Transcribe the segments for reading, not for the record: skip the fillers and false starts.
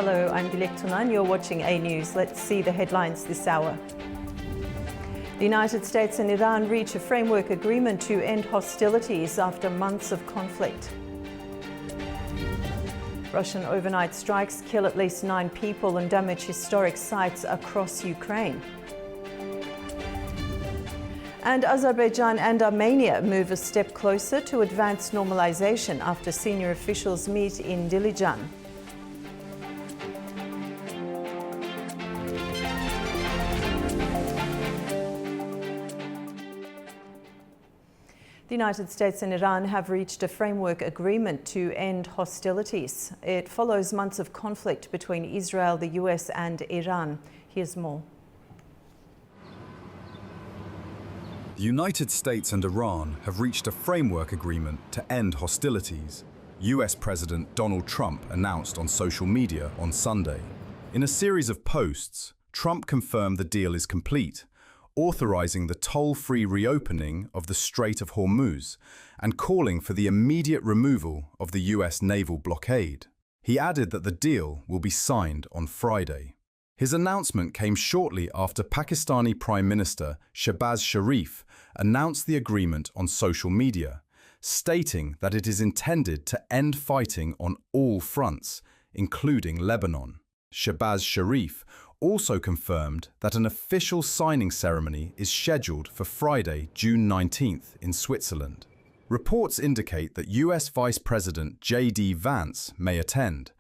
Hello, I'm Dilek Tunan. You're watching A News. Let's see the headlines this hour. The United States and Iran reach a framework agreement to end hostilities after months of conflict. Russian overnight strikes kill at least 9 people and damage historic sites across Ukraine. And Azerbaijan and Armenia move a step closer to advanced normalization after senior officials meet in Dilijan. The United States and Iran have reached a framework agreement to end hostilities. It follows months of conflict between Israel, the U.S. and Iran. Here's more. The United States and Iran have reached a framework agreement to end hostilities, U.S. President Donald Trump announced on social media on Sunday. In a series of posts, Trump confirmed the deal is complete, authorizing the toll-free reopening of the Strait of Hormuz and calling for the immediate removal of the U.S. naval blockade. He added that the deal will be signed on Friday. His announcement came shortly after Pakistani Prime Minister Shehbaz Sharif announced the agreement on social media, stating that it is intended to end fighting on all fronts, including Lebanon. Shehbaz Sharif also confirmed that an official signing ceremony is scheduled for Friday, June 19th in Switzerland. Reports indicate that U.S. Vice President J.D. Vance may attend,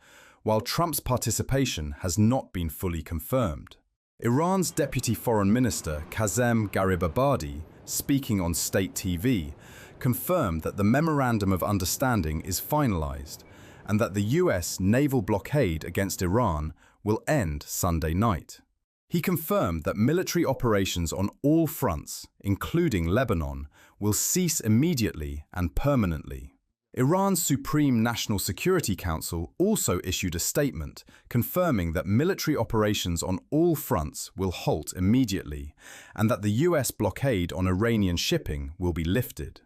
while Trump's participation has not been fully confirmed. Iran's Deputy Foreign Minister Kazem Garibabadi, speaking on state TV, confirmed that the Memorandum of Understanding is finalized and that the U.S. naval blockade against Iran will end Sunday night. He confirmed that military operations on all fronts, including Lebanon, will cease immediately and permanently. Iran's Supreme National Security Council also issued a statement confirming that military operations on all fronts will halt immediately and that the U.S. blockade on Iranian shipping will be lifted.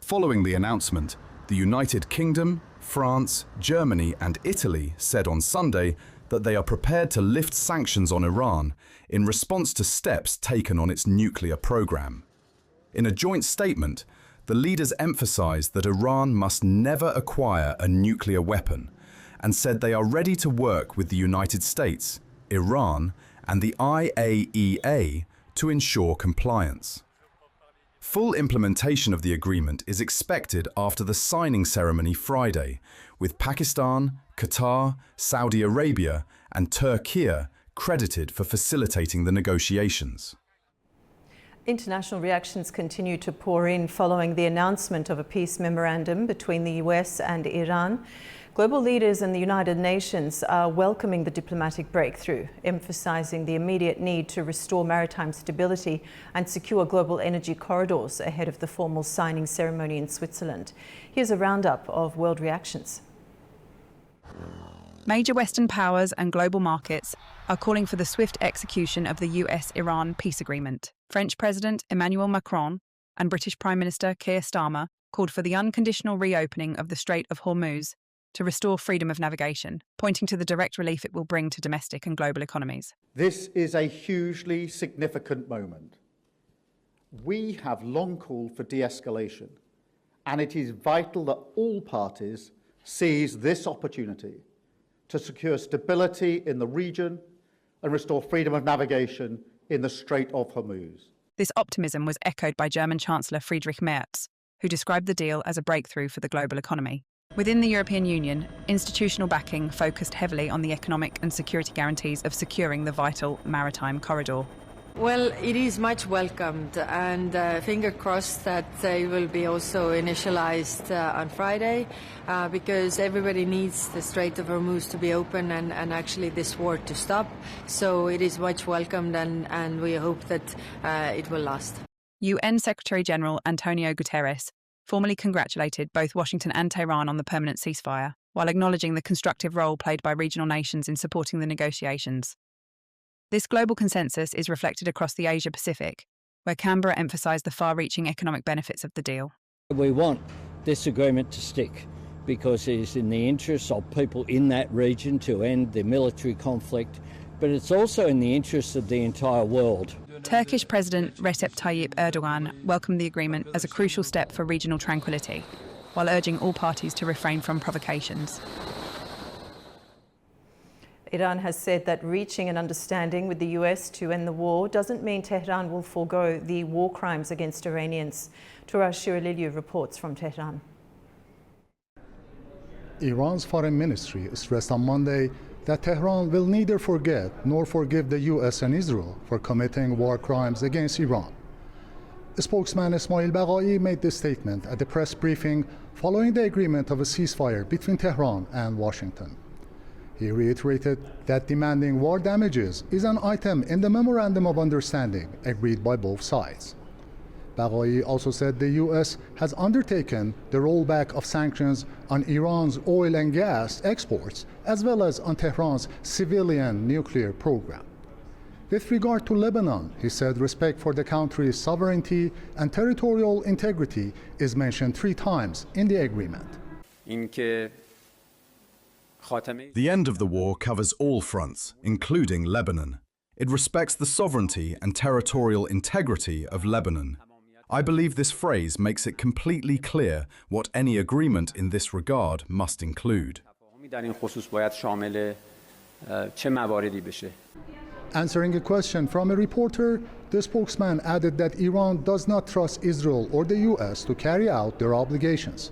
Following the announcement, the United Kingdom, France, Germany and Italy said on Sunday that they are prepared to lift sanctions on Iran in response to steps taken on its nuclear program. In a joint statement, the leaders emphasized that Iran must never acquire a nuclear weapon and said they are ready to work with the United States, Iran and the IAEA to ensure compliance. Full implementation of the agreement is expected after the signing ceremony Friday, with Pakistan, Qatar, Saudi Arabia and Turkey credited for facilitating the negotiations. International reactions continue to pour in following the announcement of a peace memorandum between the US and Iran. Global leaders and the United Nations are welcoming the diplomatic breakthrough, emphasizing the immediate need to restore maritime stability and secure global energy corridors ahead of the formal signing ceremony in Switzerland. Here's a roundup of world reactions. Major Western powers and global markets are calling for the swift execution of the U.S.-Iran peace agreement. French President Emmanuel Macron and British Prime Minister Keir Starmer called for the unconditional reopening of the Strait of Hormuz to restore freedom of navigation, pointing to the direct relief it will bring to domestic and global economies. This is a hugely significant moment. We have long called for de-escalation, and it is vital that all parties seize this opportunity to secure stability in the region and restore freedom of navigation in the Strait of Hormuz. This optimism was echoed by German Chancellor Friedrich Merz, who described the deal as a breakthrough for the global economy. Within the European Union, institutional backing focused heavily on the economic and security guarantees of securing the vital maritime corridor. Well, it is much welcomed, and finger crossed that it will be also initialized on Friday, because everybody needs the Strait of Hormuz to be open and actually this war to stop. So it is much welcomed, and we hope that it will last. UN Secretary-General Antonio Guterres formally congratulated both Washington and Tehran on the permanent ceasefire, while acknowledging the constructive role played by regional nations in supporting the negotiations. This global consensus is reflected across the Asia-Pacific, where Canberra emphasised the far-reaching economic benefits of the deal. We want this agreement to stick. because it is in the interests of people in that region to end the military conflict, but it's also in the interests of the entire world. Turkish President Recep Tayyip Erdogan welcomed the agreement as a crucial step for regional tranquility, while urging all parties to refrain from provocations. Iran has said that reaching an understanding with the US to end the war doesn't mean Tehran will forego the war crimes against Iranians. Touraj Shiraliliu reports from Tehran. Iran's foreign ministry stressed on Monday that Tehran will neither forget nor forgive the US and Israel for committing war crimes against Iran. Spokesman Ismail Baghai made this statement at the press briefing following the agreement of a ceasefire between Tehran and Washington. He reiterated that demanding war damages is an item in the Memorandum of Understanding agreed by both sides. Baghai also said the US has undertaken the rollback of sanctions on Iran's oil and gas exports, as well as on Tehran's civilian nuclear program. With regard to Lebanon, he said respect for the country's sovereignty and territorial integrity is mentioned 3 times in the agreement. The end of the war covers all fronts, including Lebanon. It respects the sovereignty and territorial integrity of Lebanon. I believe this phrase makes it completely clear what any agreement in this regard must include. Answering a question from a reporter, the spokesman added that Iran does not trust Israel or the US to carry out their obligations.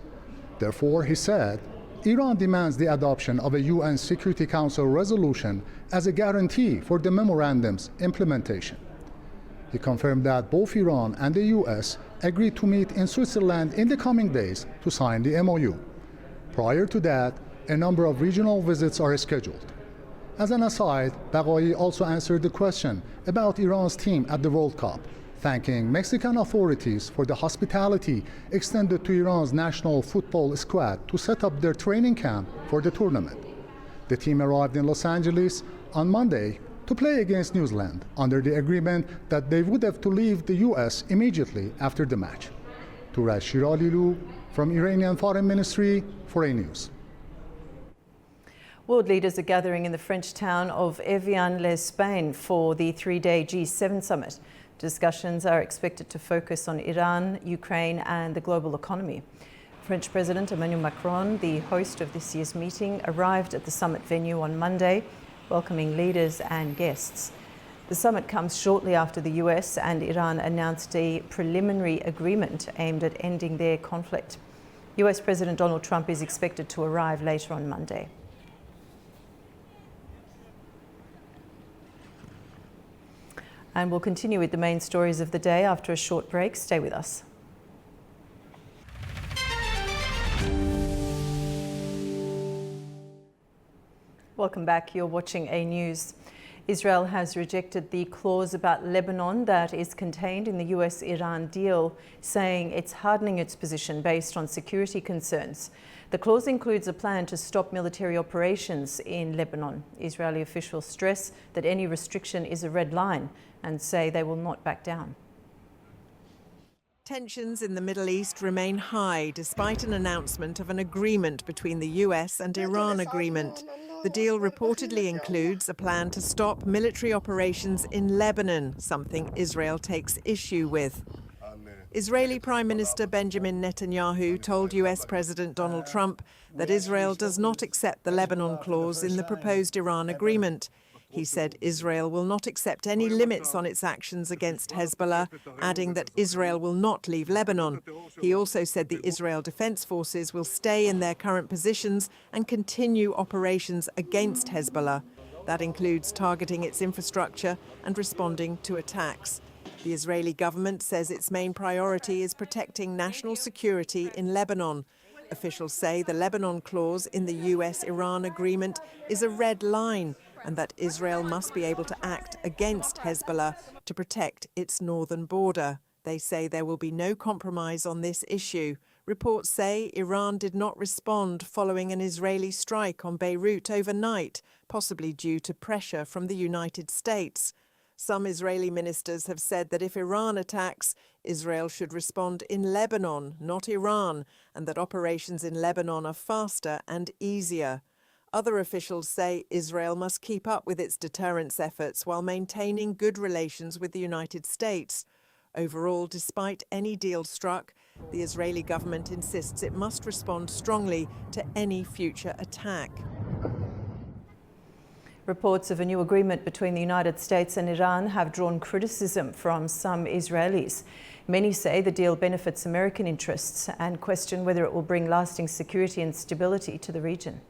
Therefore, he said, Iran demands the adoption of a UN Security Council resolution as a guarantee for the memorandum's implementation. He confirmed that both Iran and the US agreed to meet in Switzerland in the coming days to sign the MOU. Prior to that, a number of regional visits are scheduled. As an aside, Baghai also answered the question about Iran's team at the World Cup, thanking Mexican authorities for the hospitality extended to Iran's national football squad to set up their training camp for the tournament. The team arrived in Los Angeles on Monday to play against New Zealand under the agreement that they would have to leave the US immediately after the match. Touraj Shiraliliu from Iranian Foreign Ministry for A News. World leaders are gathering in the French town of Evian-les-Bains for the 3-day G7 summit. Discussions are expected to focus on Iran, Ukraine and the global economy. French President Emmanuel Macron, the host of this year's meeting, arrived at the summit venue on Monday, welcoming leaders and guests. The summit comes shortly after the US and Iran announced a preliminary agreement aimed at ending their conflict. US President Donald Trump is expected to arrive later on Monday. And we'll continue with the main stories of the day after a short break. Stay with us. Welcome back. You're watching A News. Israel has rejected the clause about Lebanon that is contained in the US Iran deal, saying it's hardening its position based on security concerns. The clause includes a plan to stop military operations in Lebanon. Israeli officials stress that any restriction is a red line and say they will not back down. Tensions in the Middle East remain high despite an announcement of an agreement between the US and Iran agreement. The deal reportedly includes a plan to stop military operations in Lebanon, something Israel takes issue with. Israeli Prime Minister Benjamin Netanyahu told US President Donald Trump that Israel does not accept the Lebanon clause in the proposed Iran agreement. He said Israel will not accept any limits on its actions against Hezbollah, adding that Israel will not leave Lebanon. He also said the Israel Defense Forces will stay in their current positions and continue operations against Hezbollah. That includes targeting its infrastructure and responding to attacks. The Israeli government says its main priority is protecting national security in Lebanon. Officials say the Lebanon clause in the US-Iran agreement is a red line, and that Israel must be able to act against Hezbollah to protect its northern border. They say there will be no compromise on this issue. Reports say Iran did not respond following an Israeli strike on Beirut overnight, possibly due to pressure from the United States. Some Israeli ministers have said that if Iran attacks, Israel should respond in Lebanon, not Iran, and that operations in Lebanon are faster and easier. Other officials say Israel must keep up with its deterrence efforts while maintaining good relations with the United States. Overall, despite any deal struck, the Israeli government insists it must respond strongly to any future attack. Reports of a new agreement between the United States and Iran have drawn criticism from some Israelis. Many say the deal benefits American interests and question whether it will bring lasting security and stability to the region.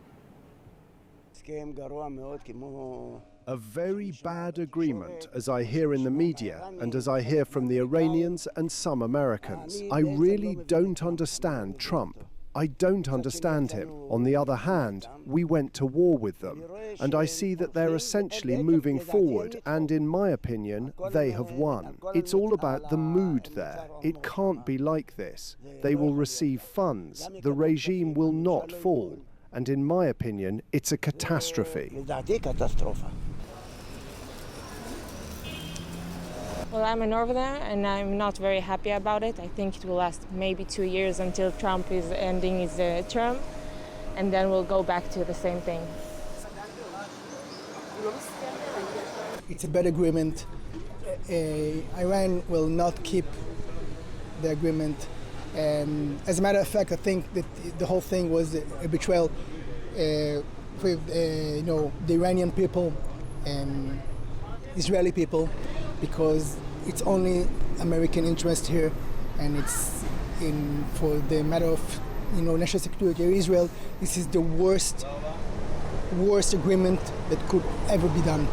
A very bad agreement, as I hear in the media and as I hear from the Iranians and some Americans. I really don't understand Trump. I don't understand him. On the other hand, we went to war with them, and I see that they're essentially moving forward, and in my opinion, they have won. It's all about the mood there. It can't be like this. They will receive funds. The regime will not fall. And in my opinion, it's a catastrophe. Well, I'm a Northerner and I'm not very happy about it. I think it will last maybe 2 years until Trump is ending his term, and then we'll go back to the same thing. It's a bad agreement. Iran will not keep the agreement. As a matter of fact, I think that the whole thing was a betrayal with the Iranian people and Israeli people, because it's only American interest here, and it's for the matter of national security of Israel. This is the worst agreement that could ever be done.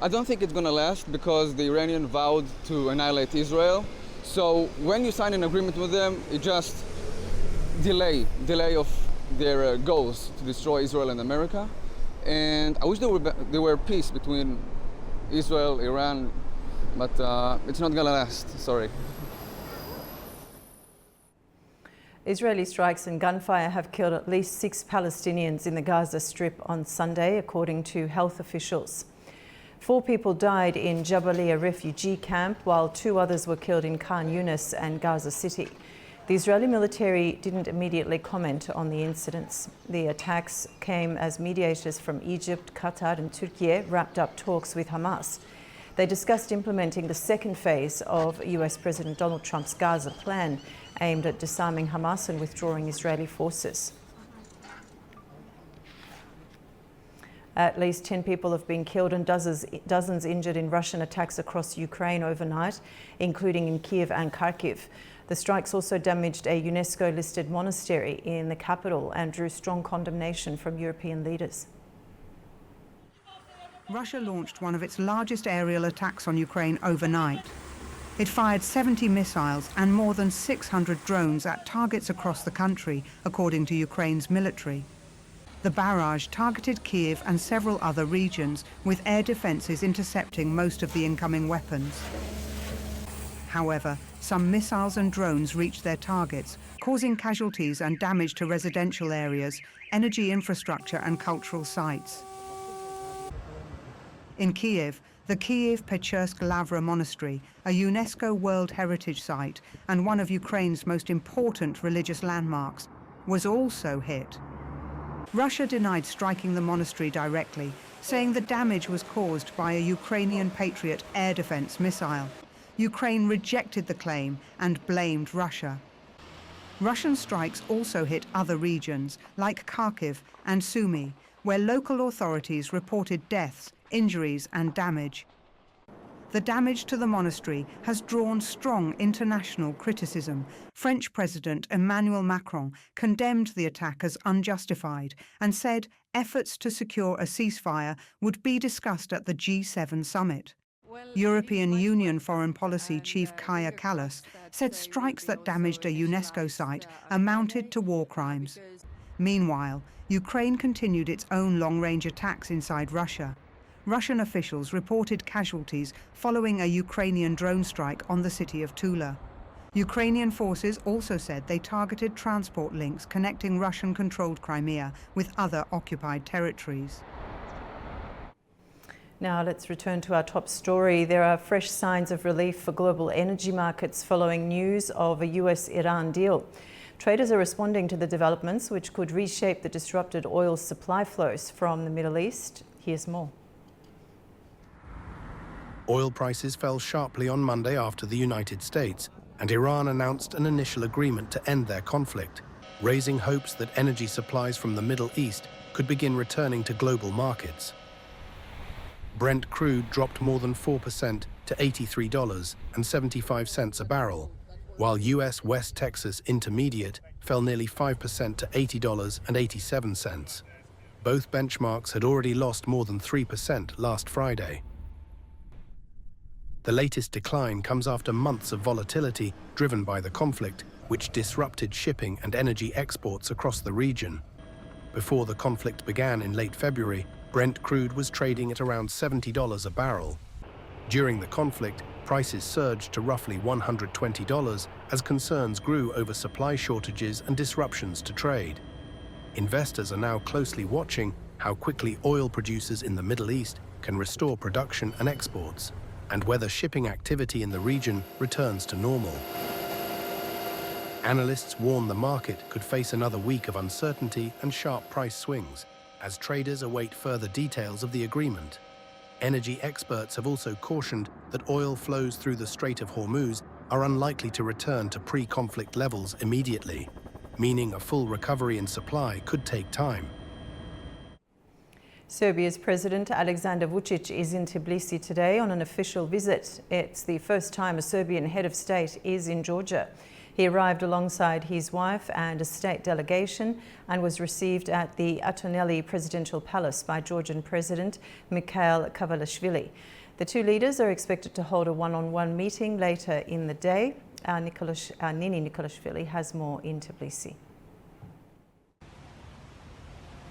I don't think it's going to last because the Iranians vowed to annihilate Israel. So when you sign an agreement with them, it just delay of their goals to destroy Israel and America. And I wish there were peace between Israel, Iran, but it's not going to last, sorry. Israeli strikes and gunfire have killed at least 6 Palestinians in the Gaza Strip on Sunday, according to health officials. 4 people died in Jabalia refugee camp, while 2 others were killed in Khan Yunis and Gaza City. The Israeli military didn't immediately comment on the incidents. The attacks came as mediators from Egypt, Qatar and Turkey wrapped up talks with Hamas. They discussed implementing the second phase of US President Donald Trump's Gaza plan, aimed at disarming Hamas and withdrawing Israeli forces. At least 10 people have been killed and dozens injured in Russian attacks across Ukraine overnight, including in Kiev and Kharkiv. The strikes also damaged a UNESCO-listed monastery in the capital and drew strong condemnation from European leaders. Russia launched one of its largest aerial attacks on Ukraine overnight. It fired 70 missiles and more than 600 drones at targets across the country, according to Ukraine's military. The barrage targeted Kiev and several other regions, with air defences intercepting most of the incoming weapons. However, some missiles and drones reached their targets, causing casualties and damage to residential areas, energy infrastructure and cultural sites. In Kiev, the Kiev-Pechersk-Lavra Monastery, a UNESCO World Heritage Site and one of Ukraine's most important religious landmarks, was also hit. Russia denied striking the monastery directly, saying the damage was caused by a Ukrainian Patriot air defense missile. Ukraine rejected the claim and blamed Russia. Russian strikes also hit other regions, like Kharkiv and Sumy, where local authorities reported deaths, injuries and damage. The damage to the monastery has drawn strong international criticism. French President Emmanuel Macron condemned the attack as unjustified and said efforts to secure a ceasefire would be discussed at the G7 summit. European Union Foreign Policy Chief Kaja Kallas said strikes that damaged a UNESCO site amounted to war crimes. Meanwhile, Ukraine continued its own long-range attacks inside Russia. Russian officials reported casualties following a Ukrainian drone strike on the city of Tula. Ukrainian forces also said they targeted transport links connecting Russian-controlled Crimea with other occupied territories. Now let's return to our top story. There are fresh signs of relief for global energy markets following news of a U.S. Iran deal. Traders are responding to the developments, which could reshape the disrupted oil supply flows from the Middle East. Here's more. Oil prices fell sharply on Monday after the United States and Iran announced an initial agreement to end their conflict, raising hopes that energy supplies from the Middle East could begin returning to global markets. Brent crude dropped more than 4% to $83.75 a barrel, while U.S. West Texas Intermediate fell nearly 5% to $80.87. Both benchmarks had already lost more than 3% last Friday. The latest decline comes after months of volatility driven by the conflict, which disrupted shipping and energy exports across the region. Before the conflict began in late February, Brent crude was trading at around $70 a barrel. During the conflict, prices surged to roughly $120 as concerns grew over supply shortages and disruptions to trade. Investors are now closely watching how quickly oil producers in the Middle East can restore production and exports, and whether shipping activity in the region returns to normal. Analysts warn the market could face another week of uncertainty and sharp price swings as traders await further details of the agreement. Energy experts have also cautioned that oil flows through the Strait of Hormuz are unlikely to return to pre-conflict levels immediately, meaning a full recovery in supply could take time. Serbia's President Alexander Vučić is in Tbilisi today on an official visit. It's the first time a Serbian head of state is in Georgia. He arrived alongside his wife and a state delegation and was received at the Antonelli Presidential Palace by Georgian President Mikhail Kavalashvili. The two leaders are expected to hold a one-on-one meeting later in the day. Nini Nikolashvili has more in Tbilisi.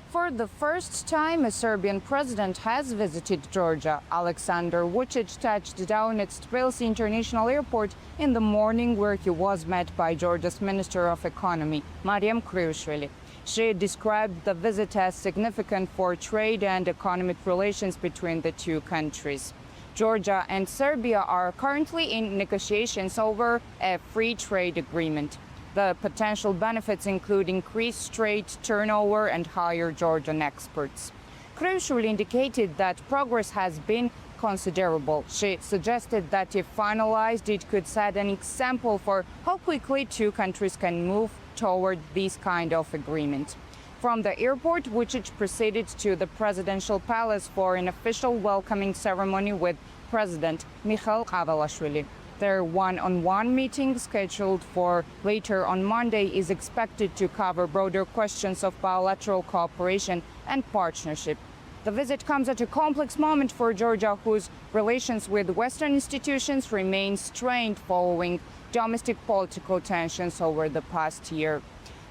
For the first time, a Serbian president has visited Georgia. Alexander Vučić touched down at Tbilisi International Airport in the morning, where he was met by Georgia's Minister of Economy, Mariam Kriushvili. She described the visit as significant for trade and economic relations between the two countries. Georgia and Serbia are currently in negotiations over a free trade agreement. The potential benefits include increased trade turnover and higher Georgian exports. Kriushvili indicated that progress has been considerable. She suggested that if finalized, it could set an example for how quickly two countries can move toward this kind of agreement. From the airport, Vučić proceeded to the presidential palace for an official welcoming ceremony with President Mikhail Kavalashvili. Their one-on-one meeting, scheduled for later on Monday, is expected to cover broader questions of bilateral cooperation and partnership. The visit comes at a complex moment for Georgia, whose relations with Western institutions remain strained following domestic political tensions over the past year.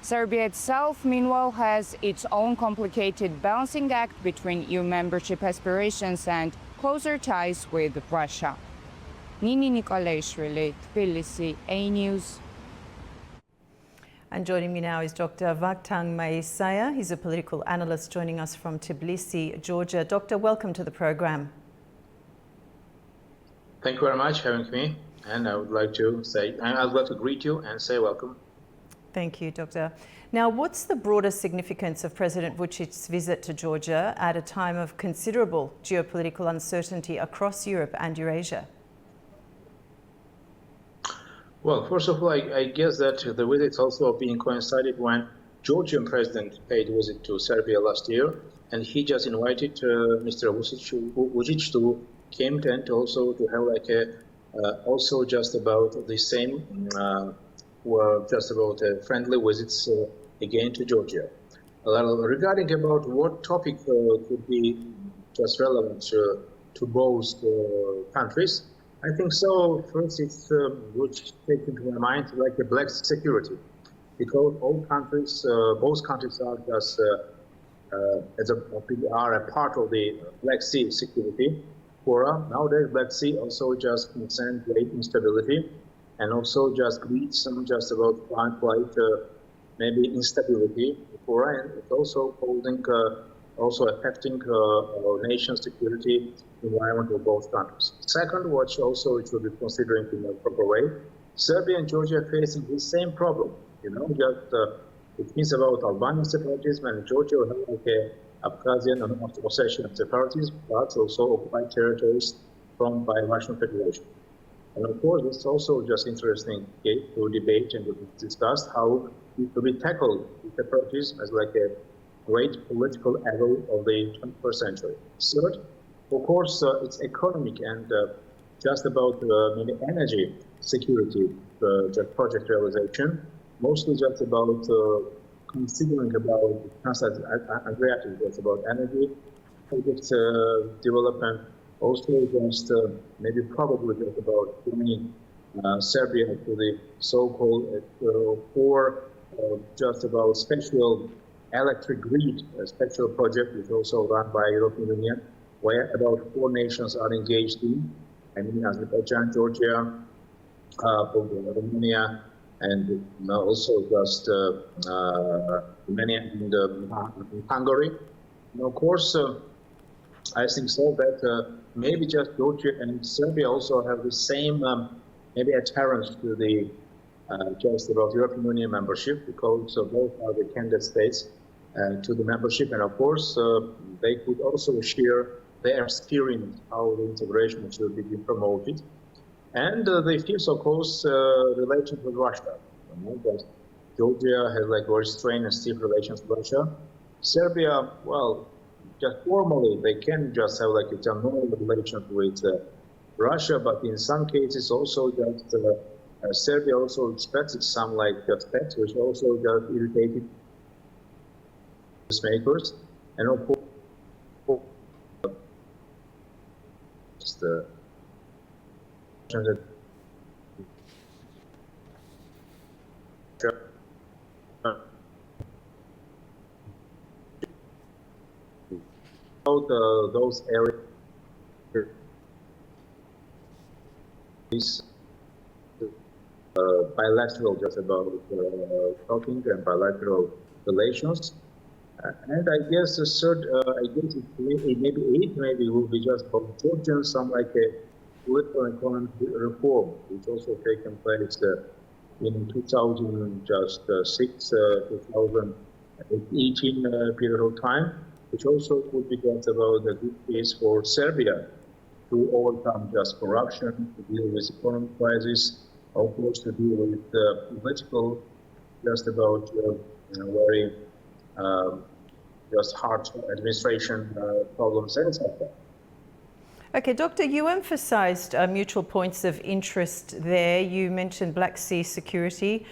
Serbia itself, meanwhile, has its own complicated balancing act between EU membership aspirations and closer ties with Russia. Nini Nikolashvili, Tbilisi, A News. And joining me now is Dr. Vakhtang Maisaya. He's a political analyst joining us from Tbilisi, Georgia. Doctor, welcome to the program. Thank you very much for having me. And I would like to greet you and say welcome. Thank you, Doctor. Now, what's the broader significance of President Vučić's visit to Georgia at a time of considerable geopolitical uncertainty across Europe and Eurasia? Well, first of all, I guess that the visit also being coincided when Georgian president paid a visit to Serbia last year, and he just invited Mr. Vučić to come and also to have like a also just about the same, just about friendly visits again to Georgia. Regarding about what topic could be just relevant to both countries, I think so. First, it's would take into my mind like the Black Sea security, because all countries, both countries are just are a part of the Black Sea security forum. Nowadays, Black Sea also just concerns great instability, and also just creates some just about quite maybe instability. And it's also holding also affecting our nation's security environment of both countries. Second, what also it should be considering in a proper way, Serbia and Georgia are facing the same problem. Just it means about Albanian separatism, and Georgia will have like Abkhazian and Ossetian separatism, but also occupied territories by Russian Federation. And of course, it's also just interesting to debate and to discuss how it will be tackled separatism as like a great political evil of the 21st century. Third, of course, it's economic and just about maybe energy security, just project realization, mostly just about considering about Adriatic, just about energy project development, also just maybe probably just about bringing Serbia to the so-called or just about special electric grid, a special project which also run by European Union, where about 4 nations are engaged in, I mean Azerbaijan, Georgia, Romania, and also just Romania and Hungary. And of course, I think so that maybe just Georgia and Serbia also have the same maybe adherence to the just about European Union membership, because both are the candidate states to the membership, and of course they could also share their experience how the integration should be promoted. And they feel, of course, relations with Russia. That Georgia has like very strained and stiff relations with Russia. Serbia, well, just formally they can just have like a normal relations with Russia, but in some cases also just Serbia also expressed some like aspects which also just irritated makers, and of course just those areas bilateral just about talking and bilateral relations. And I guess the third, I guess maybe will be just about Georgia, some like a political and economic reform, which also taken place in 2006, 2018 period of time, which also could be just about a good case for Serbia to overcome just corruption, to deal with economic crisis, of course to deal with political, just about very just hard administration problems and so forth. Okay, Doctor, you emphasised mutual points of interest there. You mentioned Black Sea security.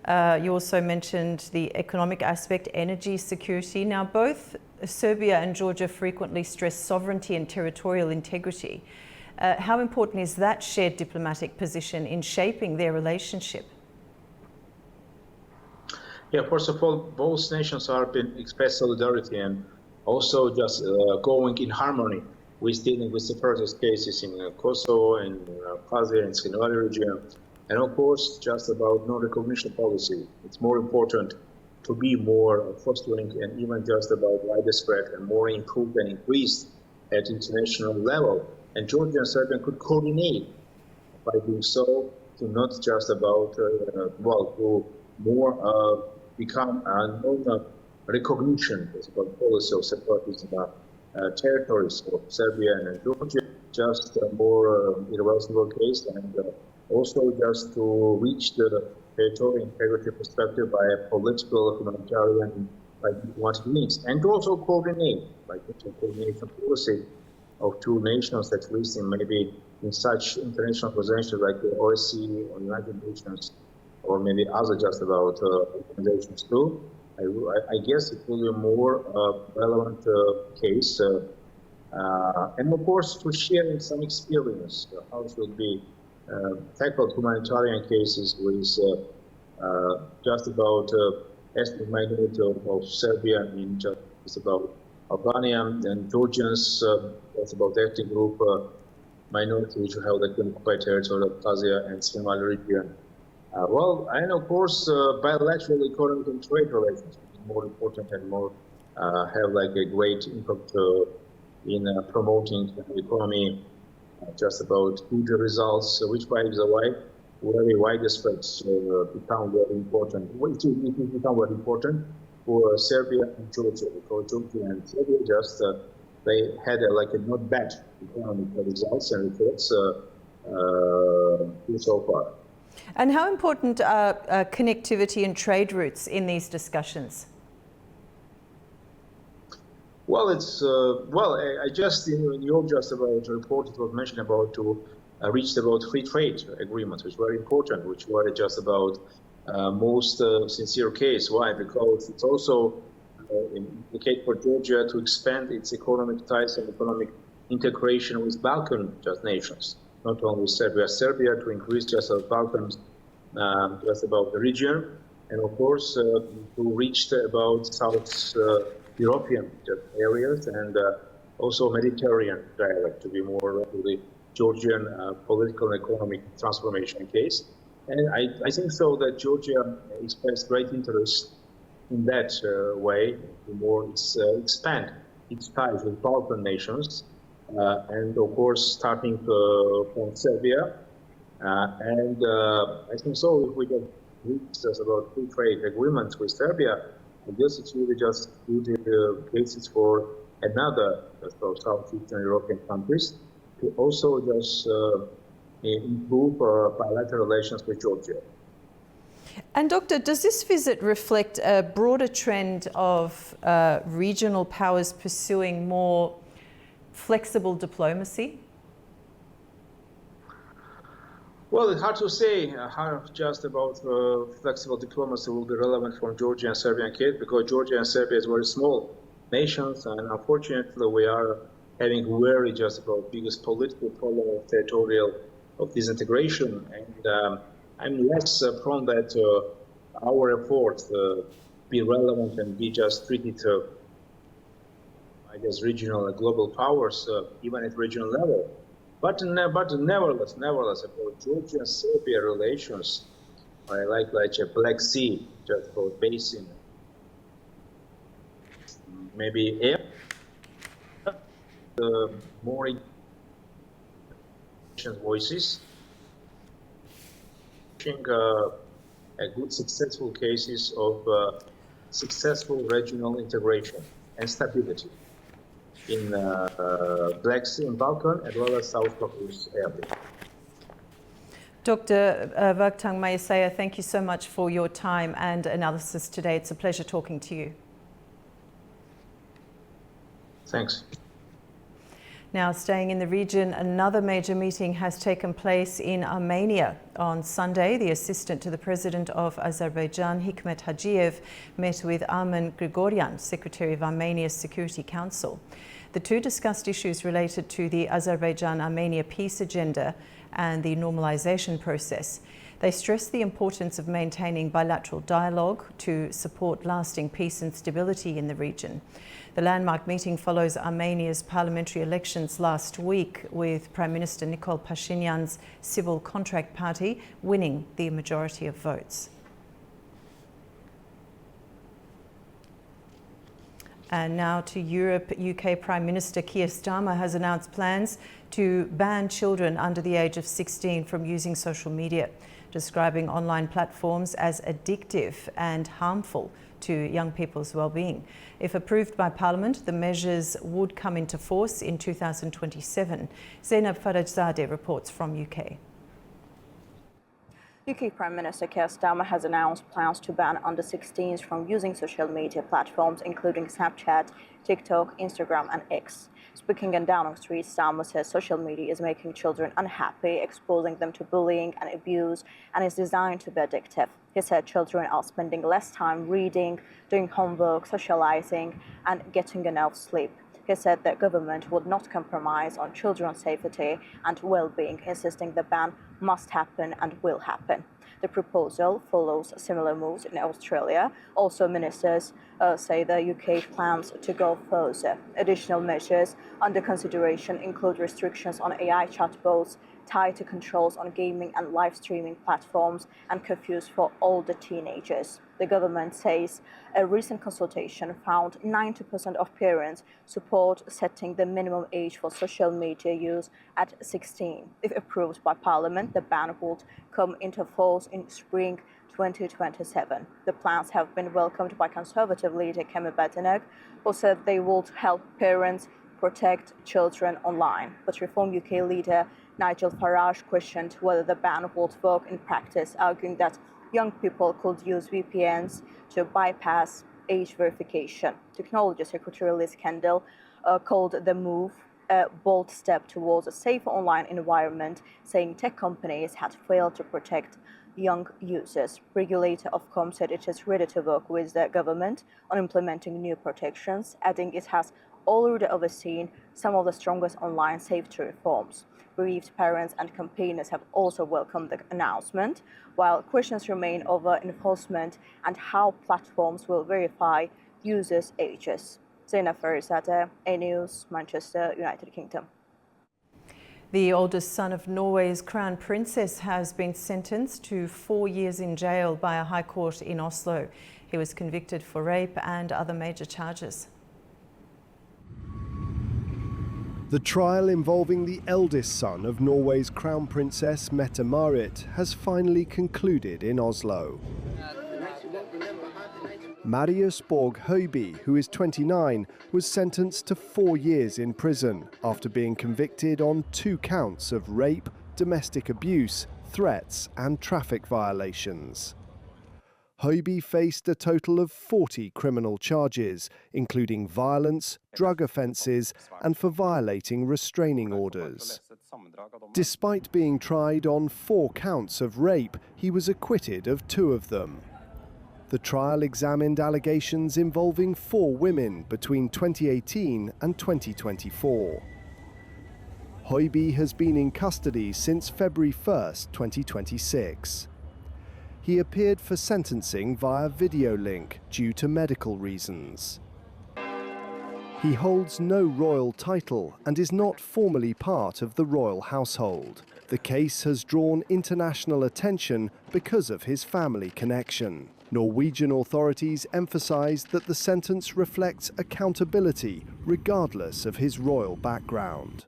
You also mentioned the economic aspect, energy security. Now, both Serbia and Georgia frequently stress sovereignty and territorial integrity. How important is that shared diplomatic position in shaping their relationship? Yeah, first of all, both nations are been expressed solidarity and also just going in harmony with dealing with separatist cases in Kosovo and Abkhazia and Sinai region. And of course, just about non-recognition policy. It's more important to be more fostering and even just about widespread and more improved and increased at international level. And Georgia and Serbia could coordinate by doing so to not just about, to more become a non-recognition about policy of separatism territories of Serbia and Georgia, just a more irreversible case, and also just to reach the territorial integrity perspective by a political, humanitarian, like what it means, and to also coordinate, like the coordination policy of 2 nations, at least in maybe in such international organizations like the OSCE or United Nations, or maybe other just about organizations too. I guess it will be a more relevant case, and of course to share some experience how it will be tackled humanitarian cases with just about ethnic minority of Serbia and just about Albania and Georgians, that's about ethnic group minority which have the occupied territory of Abkhazia and Sinai region. And of course, bilateral economic and trade relations is more important and more have like a great impact in promoting the economy, just about good results, which by the way, very widespread become very important. It will become very important for Serbia and Georgia, because Georgia and Serbia just they had like a not bad economic results and reports so far. And how important are connectivity and trade routes in these discussions? Well, it's I just in New York just about reported was mentioned about to reach about free trade agreement, which is very important, which were just about most sincere case. Why? Because it's also indicate for Georgia to expand its economic ties and economic integration with Balkan just nations, not only Serbia to increase just Balkans, just about the region, and of course to reach about South European areas and also Mediterranean dialect to be more to the Georgian political and economic transformation case. And I think so that Georgia expressed great interest in that way to more expand its ties with Balkan nations, and of course starting from Serbia. And I think so if we get reached about free trade agreements with Serbia, I guess it's really just good basis for another Southeastern European countries to also just improve bilateral relations with Georgia. And Doctor, does this visit reflect a broader trend of regional powers pursuing more flexible diplomacy? Well, it's hard to say how just about flexible diplomacy will be relevant from Georgia and Serbian case, because Georgia and Serbia is very small nations, and unfortunately we are having very just about biggest political problem of territorial of disintegration, and I'm less prone that our efforts be relevant and be just treated I guess regional and global powers even at regional level. But nevertheless, about Georgia and Serbia relations, I like a Black Sea, just for basin, maybe air, more voices, a good successful cases of successful regional integration and stability in Black Sea and Balkan, as well as South Caucasus area. Dr. Vakhtang Mayasaya, thank you so much for your time and analysis today. It's a pleasure talking to you. Thanks. Now, staying in the region, another major meeting has taken place in Armenia. On Sunday, the assistant to the president of Azerbaijan, Hikmet Hajiev, met with Armen Grigoryan, secretary of Armenia's Security Council. The two discussed issues related to the Azerbaijan-Armenia peace agenda and the normalization process. They stressed the importance of maintaining bilateral dialogue to support lasting peace and stability in the region. The landmark meeting follows Armenia's parliamentary elections last week, with Prime Minister Nikol Pashinyan's Civil Contract Party winning the majority of votes. And now to Europe. UK Prime Minister Keir Starmer has announced plans to ban children under the age of 16 from using social media, describing online platforms as addictive and harmful to young people's well-being. If approved by Parliament, the measures would come into force in 2027. Zainab Farajzadeh reports from UK. UK Prime Minister Keir Starmer has announced plans to ban under-16s from using social media platforms, including Snapchat, TikTok, Instagram and X. Speaking in Downing Street, Starmer says social media is making children unhappy, exposing them to bullying and abuse, and is designed to be addictive. He said children are spending less time reading, doing homework, socializing, and getting enough sleep. He said that government would not compromise on children's safety and well-being, insisting the ban must happen and will happen. The proposal follows similar moves in Australia. Also, ministers say the UK plans to go further. Additional measures under consideration include restrictions on AI chatbots, tighter controls on gaming and live streaming platforms, and curfews for older teenagers. The government says a recent consultation found 90% of parents support setting the minimum age for social media use at 16. If approved by Parliament, the ban would come into force in spring 2027. The plans have been welcomed by Conservative leader Kemal Kılıçdaroğlu, who said they would help parents protect children online. But Reform UK leader Nigel Farage questioned whether the ban would work in practice, arguing that young people could use VPNs to bypass age verification. Technology Secretary Liz Kendall called the move a bold step towards a safer online environment, saying tech companies had failed to protect young users. Regulator Ofcom said it is ready to work with the government on implementing new protections, adding it has already overseen some of the strongest online safety reforms. Bereaved parents and campaigners have also welcomed the announcement, while questions remain over enforcement and how platforms will verify users' ages. Zeynep Ferizadeh, A News, Manchester, United Kingdom. The oldest son of Norway's crown princess has been sentenced to 4 years in jail by a high court in Oslo. He was convicted for rape and other major charges. The trial involving the eldest son of Norway's Crown Princess Mette-Marit has finally concluded in Oslo. Marius Borg Høiby, who is 29, was sentenced to 4 years in prison after being convicted on 2 counts of rape, domestic abuse, threats and traffic violations. Høiby faced a total of 40 criminal charges, including violence, drug offences and for violating restraining orders. Despite being tried on 4 counts of rape, he was acquitted of 2 of them. The trial examined allegations involving 4 women between 2018 and 2024. Høiby has been in custody since February 1st, 2026. He appeared for sentencing via video link due to medical reasons. He holds no royal title and is not formally part of the royal household. The case has drawn international attention because of his family connection. Norwegian authorities emphasize that the sentence reflects accountability regardless of his royal background.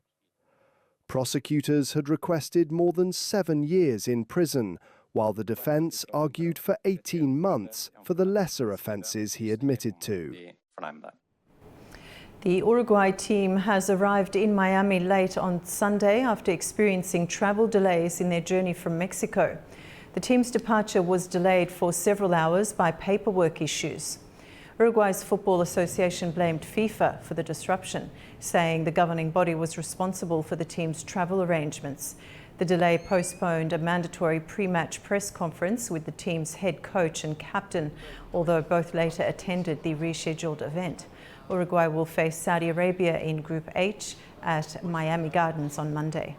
Prosecutors had requested more than 7 years in prison, while the defence argued for 18 months for the lesser offences he admitted to. The Uruguay team has arrived in Miami late on Sunday after experiencing travel delays in their journey from Mexico. The team's departure was delayed for several hours by paperwork issues. Uruguay's Football Association blamed FIFA for the disruption, saying the governing body was responsible for the team's travel arrangements. The delay postponed a mandatory pre-match press conference with the team's head coach and captain, although both later attended the rescheduled event. Uruguay will face Saudi Arabia in Group H at Miami Gardens on Monday.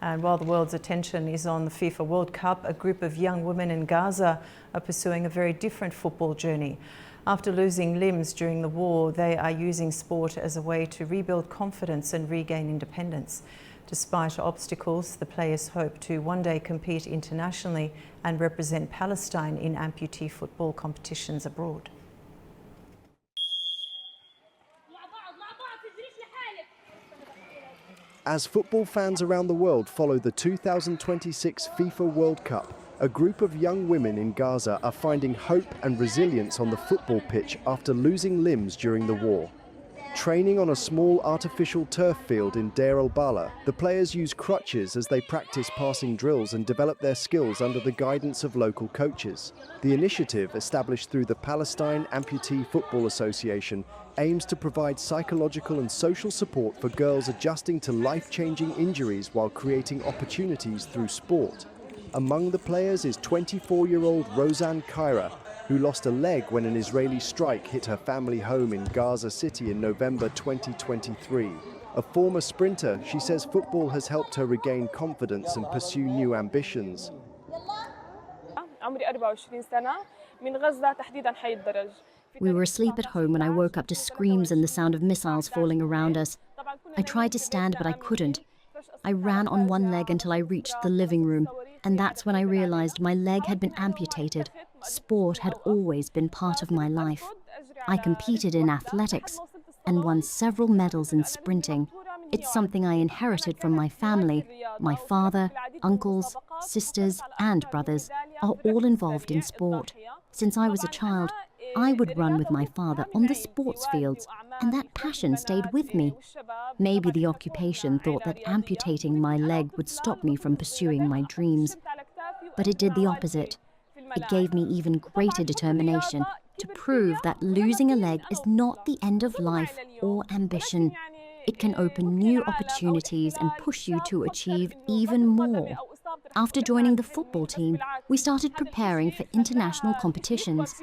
And while the world's attention is on the FIFA World Cup, a group of young women in Gaza are pursuing a very different football journey. After losing limbs during the war, they are using sport as a way to rebuild confidence and regain independence. Despite obstacles, the players hope to one day compete internationally and represent Palestine in amputee football competitions abroad. As football fans around the world follow the 2026 FIFA World Cup, a group of young women in Gaza are finding hope and resilience on the football pitch after losing limbs during the war. Training on a small artificial turf field in Deir el-Balah, the players use crutches as they practice passing drills and develop their skills under the guidance of local coaches. The initiative, established through the Palestine Amputee Football Association, aims to provide psychological and social support for girls adjusting to life-changing injuries while creating opportunities through sport. Among the players is 24-year-old Rosanne Kaira, who lost a leg when an Israeli strike hit her family home in Gaza City in November 2023. A former sprinter, she says football has helped her regain confidence and pursue new ambitions. عمري 24 سنة من غزة تحديدا حي الدرج We were asleep at home when I woke up to screams and the sound of missiles falling around us. I tried to stand, but I couldn't. I ran on one leg until I reached the living room, and that's when I realized my leg had been amputated. Sport had always been part of my life. I competed in athletics and won several medals in sprinting. It's something I inherited from my family. My father, uncles, sisters, and brothers are all involved in sport. Since I was a child, I would run with my father on the sports fields, and that passion stayed with me. Maybe the occupation thought that amputating my leg would stop me from pursuing my dreams. But it did the opposite. It gave me even greater determination to prove that losing a leg is not the end of life or ambition. It can open new opportunities and push you to achieve even more. After joining the football team, we started preparing for international competitions.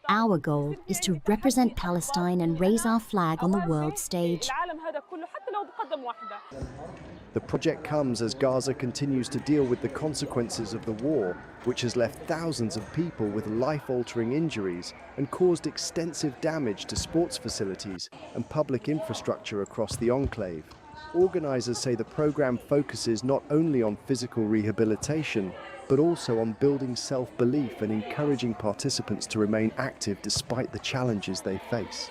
Our goal is to represent Palestine and raise our flag on the world stage. The project comes as Gaza continues to deal with the consequences of the war, which has left thousands of people with life-altering injuries and caused extensive damage to sports facilities and public infrastructure across the enclave. Organisers say the programme focuses not only on physical rehabilitation, but also on building self-belief and encouraging participants to remain active despite the challenges they face.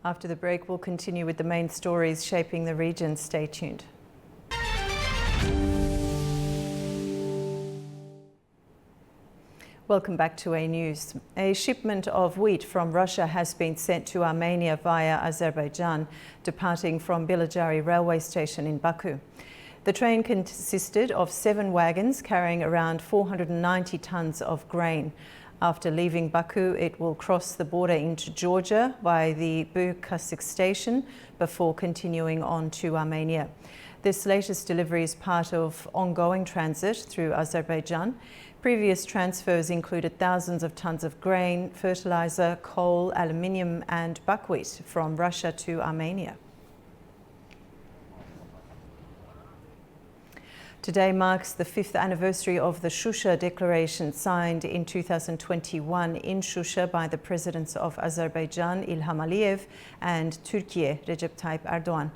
After the break, we'll continue with the main stories shaping the region. Stay tuned. Welcome back to A News. A shipment of wheat from Russia has been sent to Armenia via Azerbaijan, departing from Bilajari railway station in Baku. The train consisted of 7 wagons carrying around 490 tonnes of grain. After leaving Baku, it will cross the border into Georgia by the Bukasik station before continuing on to Armenia. This latest delivery is part of ongoing transit through Azerbaijan. Previous transfers included thousands of tonnes of grain, fertilizer, coal, aluminium and buckwheat from Russia to Armenia. Today marks the 5th anniversary of the Shusha Declaration signed in 2021 in Shusha by the presidents of Azerbaijan, Ilham Aliyev, and Turkey, Recep Tayyip Erdogan.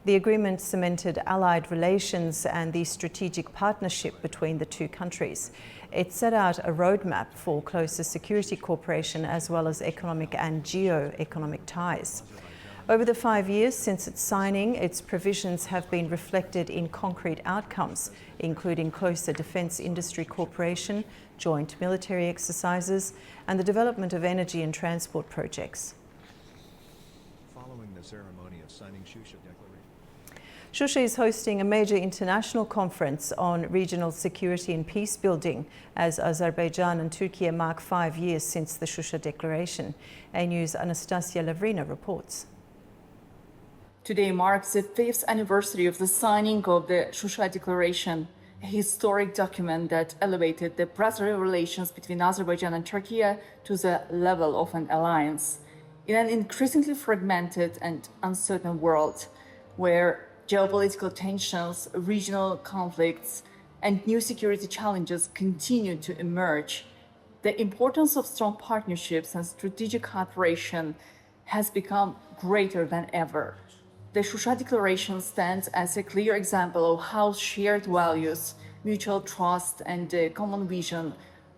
The agreement cemented allied relations and the strategic partnership between the two countries. It set out a roadmap for closer security cooperation as well as economic and geo-economic ties. Over the 5 years since its signing, its provisions have been reflected in concrete outcomes, including closer defence industry cooperation, joint military exercises, and the development of energy and transport projects. Following the ceremony of signing Shusha Declaration. Shusha is hosting a major international conference on regional security and peace building as Azerbaijan and Turkey mark 5 years since the Shusha Declaration. A News' Anastasia Lavrina reports. Today marks the 5th anniversary of the signing of the Shusha Declaration, a historic document that elevated the bilateral relations between Azerbaijan and Turkey to the level of an alliance. In an increasingly fragmented and uncertain world, where geopolitical tensions, regional conflicts, and new security challenges continue to emerge, the importance of strong partnerships and strategic cooperation has become greater than ever. The Shusha Declaration stands as a clear example of how shared values, mutual trust, and a common vision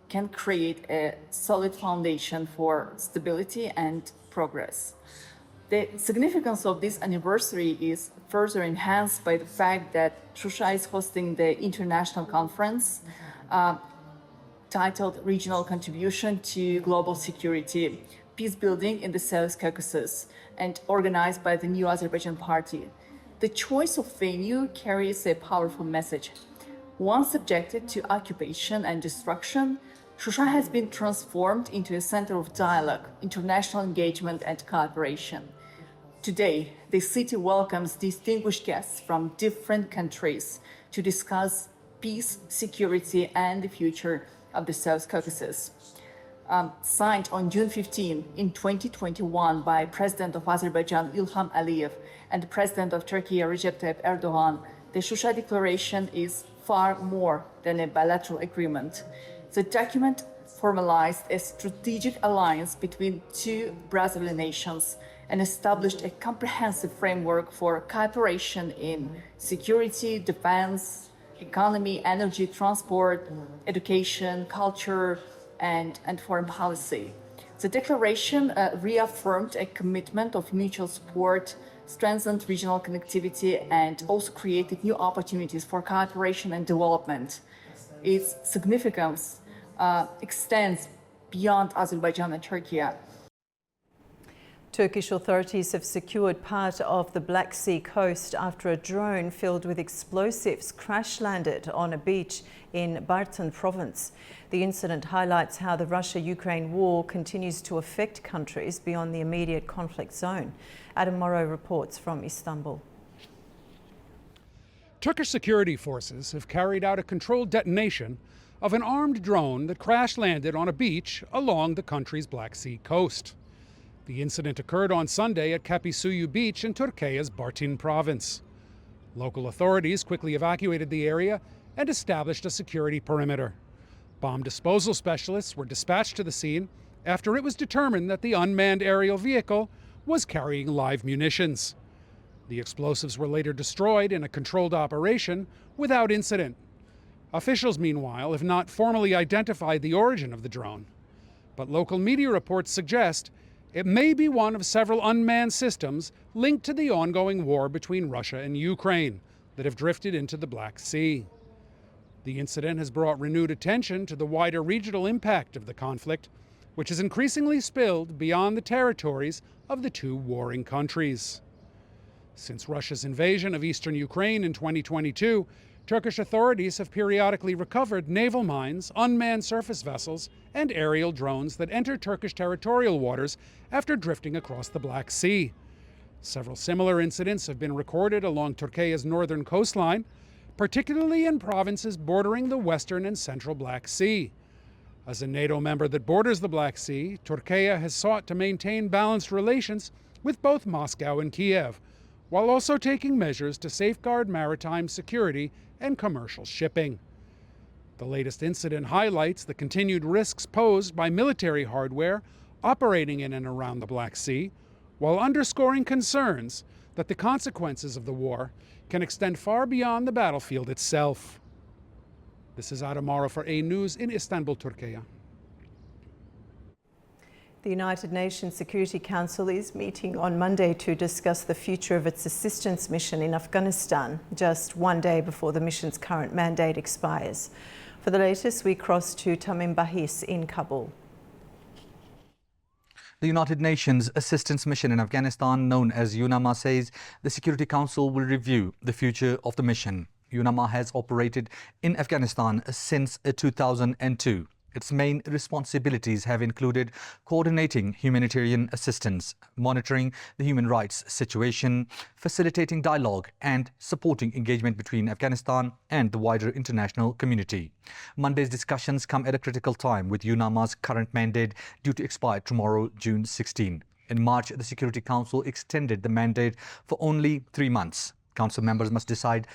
can create a solid foundation for stability and progress. The significance of this anniversary is further enhanced by the fact that Shusha is hosting the international conference titled Regional Contribution to Global Security, Peace Building in the South Caucasus, and organized by the New Azerbaijan Party. The choice of venue carries a powerful message. Once subjected to occupation and destruction, Shusha has been transformed into a center of dialogue, international engagement, and cooperation. Today, the city welcomes distinguished guests from different countries to discuss peace, security, and the future of the South Caucasus. Signed on June 15 in 2021 by President of Azerbaijan Ilham Aliyev and President of Turkey Recep Tayyip Erdogan, the Shusha Declaration is far more than a bilateral agreement. The document formalized a strategic alliance between two Brazilian nations and established a comprehensive framework for cooperation in security, defense, economy, energy, transport, education, culture, and foreign policy. The declaration reaffirmed a commitment of mutual support, strengthened regional connectivity, and also created new opportunities for cooperation and development. Its significance extends beyond Azerbaijan and Turkey. Turkish authorities have secured part of the Black Sea coast after a drone filled with explosives crash-landed on a beach in Bartın province. The incident highlights how the Russia-Ukraine war continues to affect countries beyond the immediate conflict zone. Adam Morrow reports from Istanbul. Turkish security forces have carried out a controlled detonation of an armed drone that crash-landed on a beach along the country's Black Sea coast. The incident occurred on Sunday at Kapisuyu Beach in Turkey's Bartın province. Local authorities quickly evacuated the area and established a security perimeter. Bomb disposal specialists were dispatched to the scene after it was determined that the unmanned aerial vehicle was carrying live munitions. The explosives were later destroyed in a controlled operation without incident. Officials, meanwhile, have not formally identified the origin of the drone, but local media reports suggest it may be one of several unmanned systems linked to the ongoing war between Russia and Ukraine that have drifted into the Black Sea. The incident has brought renewed attention to the wider regional impact of the conflict, which has increasingly spilled beyond the territories of the two warring countries. Since Russia's invasion of eastern Ukraine in 2022, Turkish authorities have periodically recovered naval mines, unmanned surface vessels, and aerial drones that enter Turkish territorial waters after drifting across the Black Sea. Several similar incidents have been recorded along Turkey's northern coastline, particularly in provinces bordering the western and central Black Sea. As a NATO member that borders the Black Sea, Turkey has sought to maintain balanced relations with both Moscow and Kiev, while also taking measures to safeguard maritime security and commercial shipping. The latest incident highlights the continued risks posed by military hardware operating in and around the Black Sea, while underscoring concerns that the consequences of the war can extend far beyond the battlefield itself. This is Adam Morrow for A News in Istanbul, Turkey. The United Nations Security Council is meeting on Monday to discuss the future of its assistance mission in Afghanistan, just one day before the mission's current mandate expires. For the latest, we cross to Tamim Bahis in Kabul. The United Nations Assistance Mission in Afghanistan, known as UNAMA, says the Security Council will review the future of the mission. UNAMA has operated in Afghanistan since 2002. Its main responsibilities have included coordinating humanitarian assistance, monitoring the human rights situation, facilitating dialogue, and supporting engagement between Afghanistan and the wider international community. Monday's discussions come at a critical time, with UNAMA's current mandate due to expire tomorrow, June 16. In March, the Security Council extended the mandate for only 3 months. Council members must decide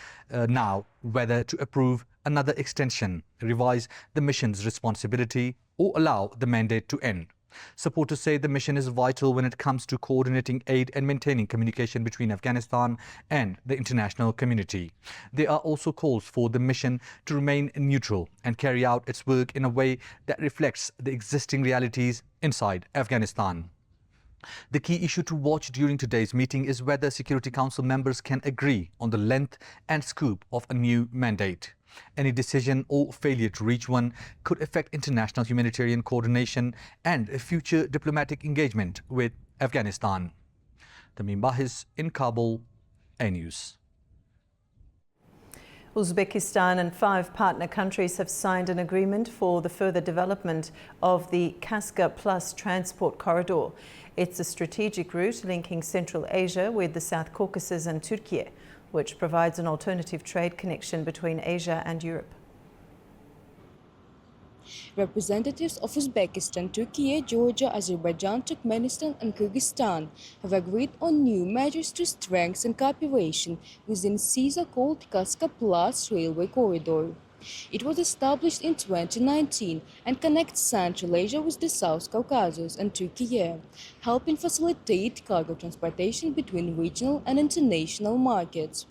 now whether to approve another extension, revise the mission's responsibility, or allow the mandate to end. Supporters say the mission is vital when it comes to coordinating aid and maintaining communication between Afghanistan and the international community. There are also calls for the mission to remain neutral and carry out its work in a way that reflects the existing realities inside Afghanistan. The key issue to watch during today's meeting is whether Security Council members can agree on the length and scope of a new mandate. Any decision or failure to reach one could affect international humanitarian coordination and a future diplomatic engagement with Afghanistan. Tamim Bahis in Kabul, A News. Uzbekistan and 5 partner countries have signed an agreement for the further development of the Kaska Plus transport corridor. It's a strategic route linking Central Asia with the South Caucasus and Turkey, which provides an alternative trade connection between Asia and Europe. Representatives of Uzbekistan, Turkey, Georgia, Azerbaijan, Turkmenistan and Kyrgyzstan have agreed on new measures to strengthen cooperation within CISA called Kaska Plus railway corridor. It was established in 2019 and connects Central Asia with the South Caucasus and Turkey, helping facilitate cargo transportation between regional and international markets.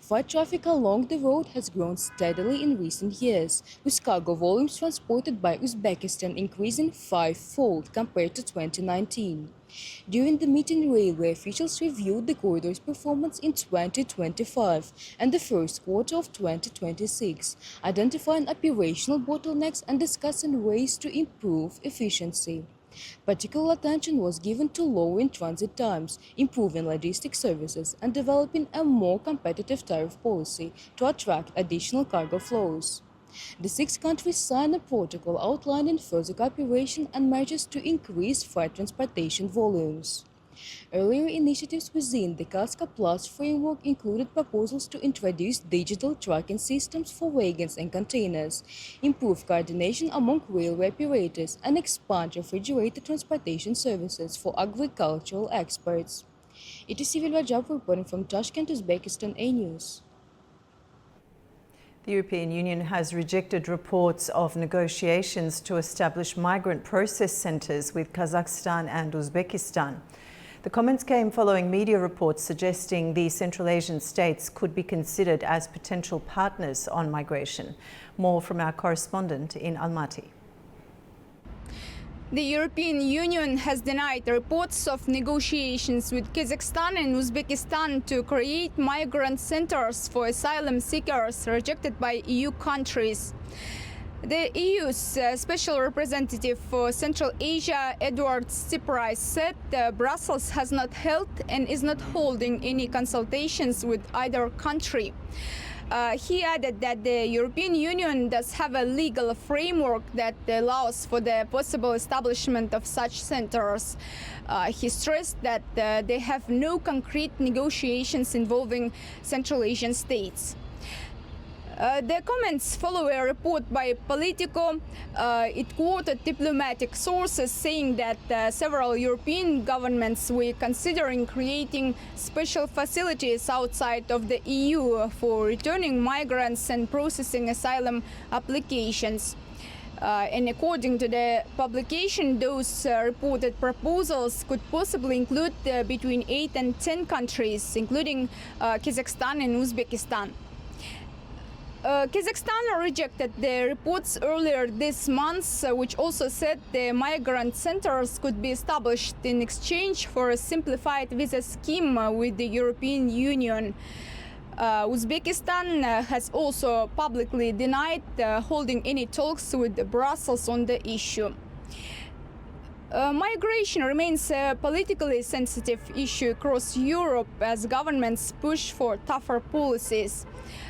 Freight traffic along the road has grown steadily in recent years, with cargo volumes transported by Uzbekistan increasing five-fold compared to 2019. During the meeting, railway officials reviewed the corridor's performance in 2025 and the first quarter of 2026, identifying operational bottlenecks and discussing ways to improve efficiency. Particular attention was given to lowering transit times, improving logistics services, and developing a more competitive tariff policy to attract additional cargo flows. The 6 countries signed a protocol outlining further cooperation and measures to increase freight transportation volumes. Earlier initiatives within the Casca Plus framework included proposals to introduce digital tracking systems for wagons and containers, improve coordination among railway operators, and expand refrigerated transportation services for agricultural exports. It is Civil Rajab reporting from Tashkent, Uzbekistan, A News. The European Union has rejected reports of negotiations to establish migrant process centres with Kazakhstan and Uzbekistan. The comments came following media reports suggesting the Central Asian states could be considered as potential partners on migration. More from our correspondent in Almaty. The European Union has denied reports of negotiations with Kazakhstan and Uzbekistan to create migrant centers for asylum seekers rejected by EU countries. The EU's Special Representative for Central Asia, Edward Tsipras, said Brussels has not held and is not holding any consultations with either country. He added that the European Union does have a legal framework that allows for the possible establishment of such centers. He stressed that they have no concrete negotiations involving Central Asian states. The comments follow a report by Politico. It quoted diplomatic sources saying that several European governments were considering creating special facilities outside of the EU for returning migrants and processing asylum applications. And according to the publication, those reported proposals could possibly include between 8 and 10 countries, including Kazakhstan and Uzbekistan. Kazakhstan rejected the reports earlier this month, which also said the migrant centers could be established in exchange for a simplified visa scheme with the European Union. Uzbekistan has also publicly denied holding any talks with Brussels on the issue. Migration remains a politically sensitive issue across Europe as governments push for tougher policies.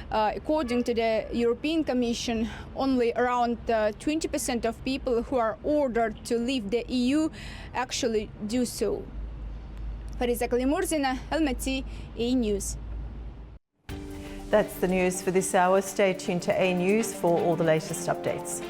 According to the European Commission, only around 20% of people who are ordered to leave the EU actually do so. Fariza Kalimurzina, Almaty, A News. That's the news for this hour. Stay tuned to A News for all the latest updates.